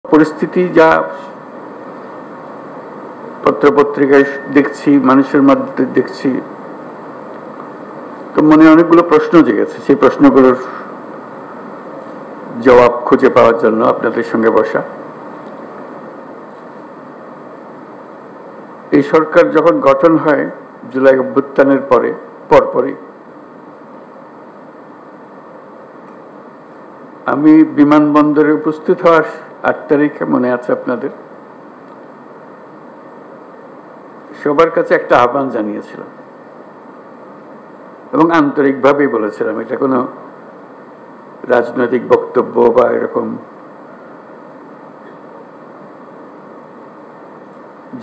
পরিস্থিতি যা পত্রপত্রিকায় দেখছি, মানুষের মধ্যে দেখছি, তো মনে অনেকগুলো প্রশ্ন জেগেছে। সেই প্রশ্নগুলোর জবাব খুঁজে পাওয়ার জন্য আপনাদের সঙ্গে বসা। এই সরকার যখন গঠন হয় জুলাই অভ্যুত্থানের পরপরই আমি বিমানবন্দরে উপস্থিত হওয়ার 8 তারিখে, মনে আছে আপনাদের, সবার কাছে একটা আহ্বান জানিয়েছিলাম এবং আন্তরিকভাবেই বলেছিলাম, এটা কোনো রাজনৈতিক বক্তব্য বা এরকম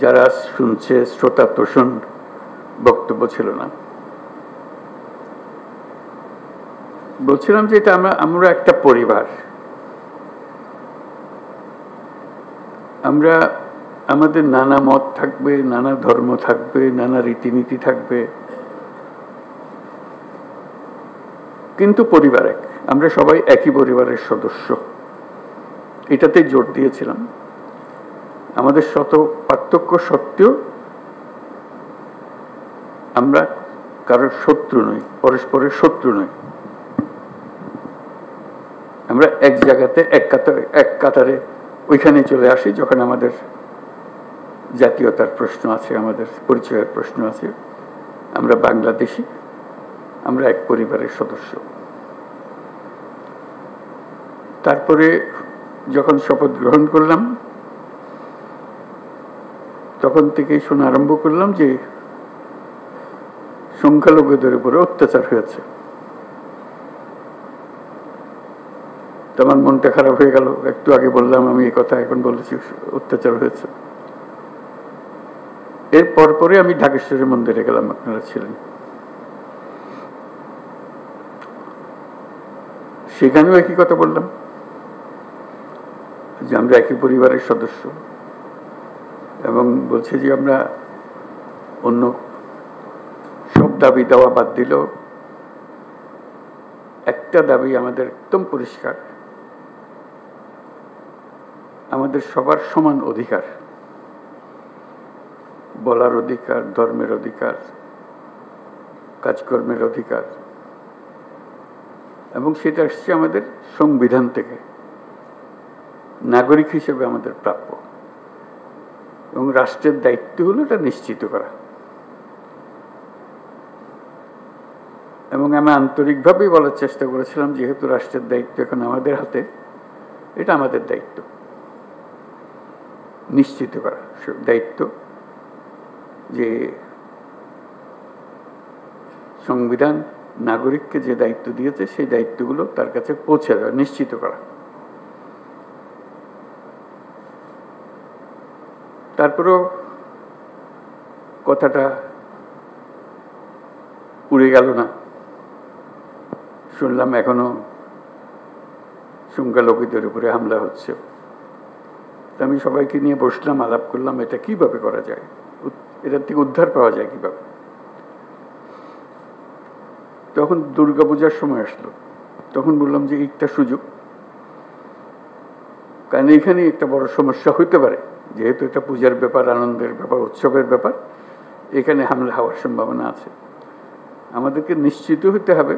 যারা শুনছে শ্রোতা তোষণ বক্তব্য ছিল না। বলছিলাম যে এটা আমরা একটা পরিবার, আমরা আমাদের নানা মত থাকবে, নানা ধর্ম থাকবে, নানা রীতিনীতি থাকবে, কিন্তু পরিবার এক, আমরা সবাই একই পরিবারের সদস্য। এটাতে জোর দিয়েছিলাম। আমাদের শত পার্থক্য সত্ত্বেও আমরা কারোর শত্রু নই, পরস্পরের শত্রু নই। আমরা এক জায়গাতে এক কাতারে ওইখানে চলে আসি যখন আমাদের জাতীয়তার প্রশ্ন আছে, আমাদের পরিচয়ের প্রশ্ন আছে। আমরা বাংলাদেশি, আমরা এক পরিবারের সদস্য। তারপরে যখন শপথ গ্রহণ করলাম তখন থেকেই শোনা আরম্ভ করলাম যে সংখ্যালঘুদের উপরে অত্যাচার হয়েছে। তো আমার মনটা খারাপ হয়ে গেল। একটু আগে বললাম আমি এই কথা, এখন বলেছি অত্যাচার হয়েছে। এর পরপরে আমি ঢাকেশ্বরী মন্দিরে গেলাম, আপনারা ছিলেন। সেখানেও একই কথা বললাম যে আমরা একই পরিবারের সদস্য, এবং বলছে যে আমরা অন্য সব দাবি দেওয়া বাদ দিলেও একটা দাবি আমাদের একদম পরিষ্কার, আমাদের সবার সমান অধিকার, বলার অধিকার, ধর্মের অধিকার, কাজকর্মের অধিকার, এবং সেটা আসছে আমাদের সংবিধান থেকে, নাগরিক হিসেবে আমাদের প্রাপ্য, এবং রাষ্ট্রের দায়িত্ব হলো এটা নিশ্চিত করা। এবং আমি আন্তরিকভাবেই বলার চেষ্টা করেছিলাম যেহেতু রাষ্ট্রের দায়িত্ব এখন আমাদের হাতে, এটা আমাদের দায়িত্ব নিশ্চিত করা, দায়িত্ব যে সংবিধান নাগরিককে যে দায়িত্ব দিয়েছে সেই দায়িত্বগুলো তার কাছে পৌঁছে দেওয়া, নিশ্চিত করা। তারপরেও কথাটা উড়ে গেল না। শুনলাম এখনো সংখ্যালঘুদের উপরে হামলা হচ্ছে। আমি সবাইকে নিয়ে বসলাম, আলাপ করলাম এটা কিভাবে করা যায়, এটার থেকে উদ্ধার পাওয়া যায় কিভাবে। তখন দুর্গাপূজার সময় আসলো, তখন বললাম যে একটা সুযোগ, কারণ এখানে একটা বড় সমস্যা হইতে পারে, যেহেতু এটা পূজার ব্যাপার, আনন্দের ব্যাপার, উৎসবের ব্যাপার, এখানে হামলা হওয়ার সম্ভাবনা আছে। আমাদেরকে নিশ্চিত হতে হবে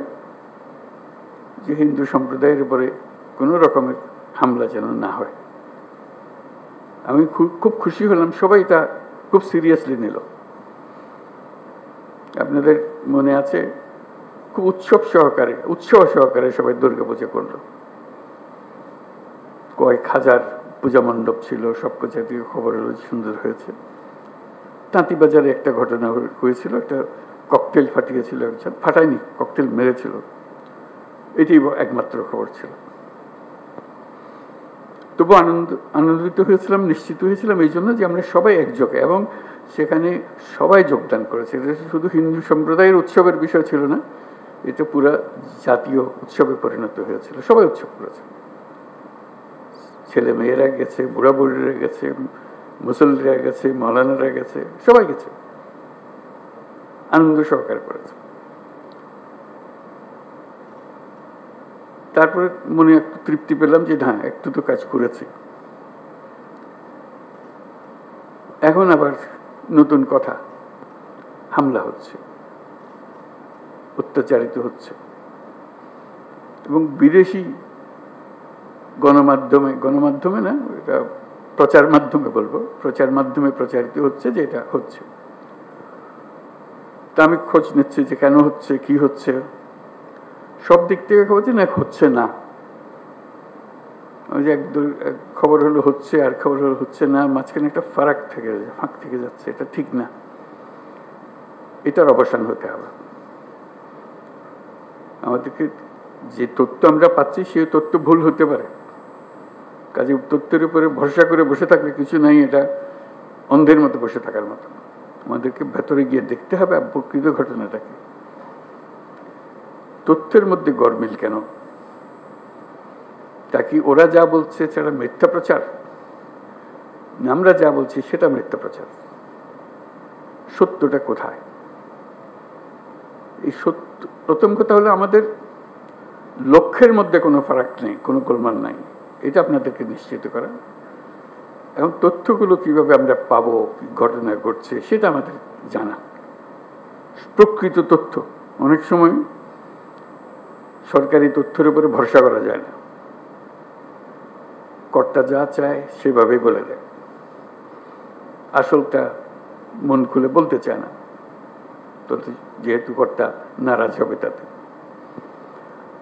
যে হিন্দু সম্প্রদায়ের উপরে কোনো রকমের হামলা যেন না হয়। আমি খুব খুশি হলাম, সবাই তা খুব সিরিয়াসলি নিল। আপনাদের মনে আছে খুব উৎসব সহকারে সবাই দুর্গাপূজা করলো। কয়েক হাজার পূজা মণ্ডপ ছিল, সব জাতীয় খবর হলো সুন্দর হয়েছে। তাঁতিবাজারে একটা ঘটনা হয়েছিল, একটা ককটেল ফাটিয়েছিল একজন, ফাটায়নি, ককটেল মেরেছিল, এটি একমাত্র খবর ছিল। তবু আনন্দিত হয়েছিলাম, নিশ্চিত হয়েছিলাম এই জন্য যে আমরা সবাই একযোগে, এবং সেখানে সবাই যোগদান করেছে। এটা শুধু হিন্দু সম্প্রদায়ের উৎসবের বিষয় ছিল না, এটা পুরা জাতীয় উৎসবে পরিণত হয়েছিল। সবাই উৎসব করেছে, ছেলে মেয়েরা গেছে, বুড়া বুড়িরা গেছে, মুসল্লিরা গেছে, মৌলানারা গেছে, সবাই গেছে, আনন্দ সহকারে করেছে। তারপরে মনে একটু তৃপ্তি পেলাম যে হ্যাঁ একটু তো কাজ করেছি। এখন আবার নতুন কথা, হামলা হচ্ছে, অত্যাচারিত হচ্ছে, এবং বিদেশি গণমাধ্যমে না, এটা প্রচার মাধ্যমে বলবো, প্রচার মাধ্যমে প্রচারিত হচ্ছে যে এটা হচ্ছে। তা আমি খোঁজ নিচ্ছি যে কেন হচ্ছে, কি হচ্ছে, সব দিক থেকে খবর যে না হচ্ছে না। ওই যে এক খবর হলো হচ্ছে, আর খবর হলো হচ্ছে না, মাঝখানে একটা ফাঁক থেকে যাচ্ছে, এটা ঠিক না। এটার অবসান হতে হবে। আমাদেরকে যে তথ্য আমরা পাচ্ছি সেই তথ্য ভুল হতে পারে, কাজে তথ্যের উপরে ভরসা করে বসে থাকলে কিছু নাই, এটা অন্ধের মতো বসে থাকার মতো। আমাদেরকে ভেতরে গিয়ে দেখতে হবে প্রকৃত ঘটনাটাকে। তথ্যের মধ্যে গরমিল কেন? তা কি ওরা যা বলছে সেটা মিথ্যা প্রচার? আমরা যা বলছি সেটা মিথ্যা প্রচার? সত্যটা কোথায়? এই সত্য, প্রথম কথা হলো আমাদের লক্ষ্যের মধ্যে কোনো ফারাক নেই, কোনো গোলমাল নাই, এটা আপনাদেরকে নিশ্চিত করা। এবং তথ্যগুলো কিভাবে আমরা পাবো, ঘটনা ঘটছে সেটা আমাদের জানা, প্রকৃত তথ্য। অনেক সময় সরকারি তথ্যের উপরে ভরসা করা যায় না, কর্তা যা চায় সেভাবেই বলে দেয়, আসলটা মন খুলে বলতে চায় না, তো যেহেতু কর্তা নারাজ হবে তাতে।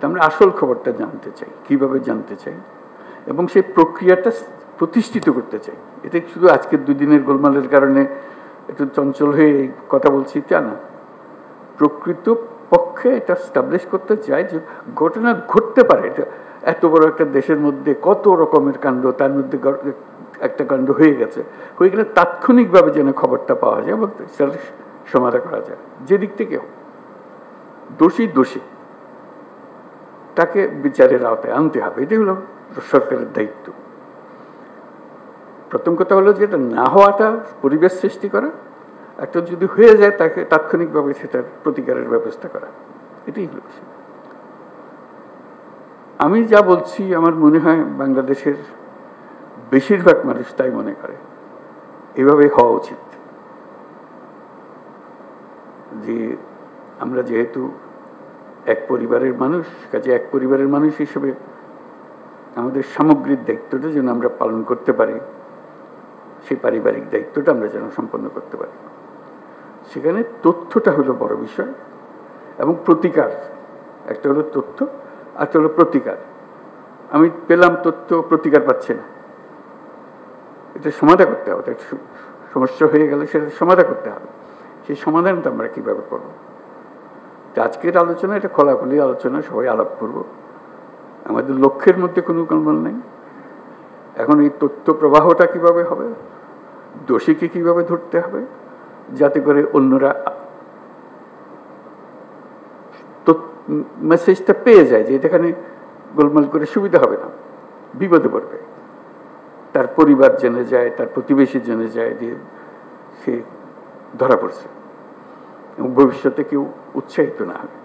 আমরা আসল খবরটা জানতে চাই, কিভাবে জানতে চাই, এবং সেই প্রক্রিয়াটা প্রতিষ্ঠিত করতে চাই। এটা শুধু আজকের দুদিনের গোলমালের কারণে একটু চঞ্চল হয়ে কথা বলছি তা না, প্রকৃত পক্ষে এটা স্টাবলিশ করতে চাই যে ঘটনা ঘটতে পারে। এটা এত বড় একটা দেশের মধ্যে কত রকমের কাণ্ড, তার মধ্যে একটা কাণ্ড হয়ে গেলে তাৎক্ষণিকভাবে যেন খবরটা পাওয়া যায় এবং সেটা সমাধান করা যায়। যেদিক থেকে দোষী তাকে বিচারের আওতায় আনতে হবে, এটাই হলো সরকারের দায়িত্ব। প্রথম কথা হলো যে এটা না হওয়াটা পরিবেশ সৃষ্টি করা, একটা যদি হয়ে যায় তাকে তাৎক্ষণিকভাবে সেটার প্রতিকারের ব্যবস্থা করা, এটাই হলো। আমি যা বলছি আমার মনে হয় বাংলাদেশের বেশিরভাগ মানুষ তাই মনে করে, এভাবে হওয়া উচিত। যে আমরা যেহেতু এক পরিবারের মানুষ, কাজে এক পরিবারের মানুষ হিসেবে আমাদের সামগ্রিক দায়িত্বটা যেন আমরা পালন করতে পারি, সেই পারিবারিক দায়িত্বটা আমরা যেন সম্পন্ন করতে পারি। সেখানে তথ্যটা হলো বড় বিষয়, এবং প্রতিকার। একটা হলো তথ্য, একটা হলো প্রতিকার। আমি পেলাম তথ্য, প্রতিকার পাচ্ছে না, এটা সমাধান করতে হবে। সমস্যা হয়ে গেলে সেটা সমাধান করতে হবে। সেই সমাধানটা আমরা কিভাবে করবো? আজকের আলোচনা এটা খোলাখুলি আলোচনা, সবাই আলাপ করব। আমাদের লক্ষ্যের মধ্যে কোনো গোলমাল নেই। এখন এই তথ্য প্রবাহটা কিভাবে হবে, দোষীকে কিভাবে ধরতে হবে, যাতে করে অন্যরা মেসেজটা পেয়ে যায় যে এখানে গোলমাল করে সুবিধা হবে না, বিপদে পড়বে, তার পরিবার জেনে যায়, তার প্রতিবেশী জেনে যায় যে সে ধরা পড়ছে, এবং ভবিষ্যতে কেউ উৎসাহিত না হবে।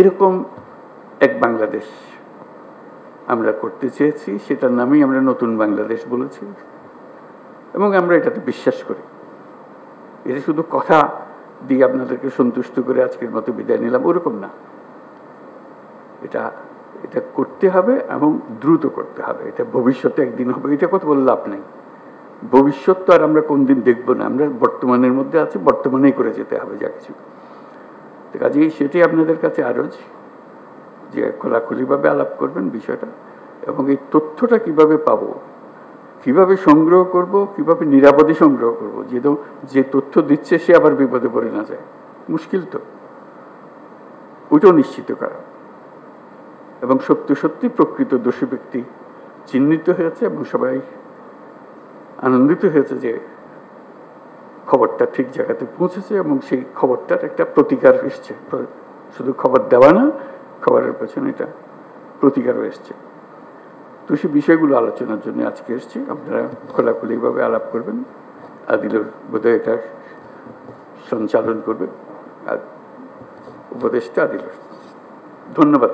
এরকম এক বাংলাদেশ আমরা করতে চেয়েছি, সেটার নামেই আমরা নতুন বাংলাদেশ বলেছি, এবং আমরা এটাতে বিশ্বাস করি। এটা শুধু কথা দিয়ে আপনাদেরকে সন্তুষ্ট করে আজকের মতো বিদায় নিলাম ওরকম না, এটা করতে হবে এবং দ্রুত করতে হবে। এটা ভবিষ্যতে একদিন হবে, এটা কথা বলে লাভ নেই। ভবিষ্যৎ তো আর আমরা কোনদিন দেখবো না, আমরা বর্তমানের মধ্যে আছি, বর্তমানেই করে যেতে হবে যা কিছু। কাজেই সেটাই আপনাদের কাছে আরজ যে খোলাখুলিভাবে আলাপ করবেন বিষয়টা, এবং এই তথ্যটা কিভাবে পাবো, কিভাবে সংগ্রহ করব, কিভাবে নিরাপদে সংগ্রহ করব, যে তথ্য দিচ্ছে সে আবার বিপদে পড়ে না যায়, মুশকিল তো, ওইটাও নিশ্চিত করা। এবং সত্যি প্রকৃত দোষী ব্যক্তি চিহ্নিত হয়েছে এবং সবাই আনন্দিত হয়েছে যে খবরটা ঠিক জায়গাতে পৌঁছেছে, এবং সেই খবরটার একটা প্রতিকার এসছে। শুধু খবর দেওয়া না, খবরের পেছনে এটা প্রতিকারও এসছে। তো সেই বিষয়গুলো আলোচনার জন্য আজকে এসছি, আপনারা খোলাখুলিভাবে আলাপ করবেন। আদিলুর বোধহয় এটা সঞ্চালন করবে, আর উপদেশটা আদিলুর। ধন্যবাদ।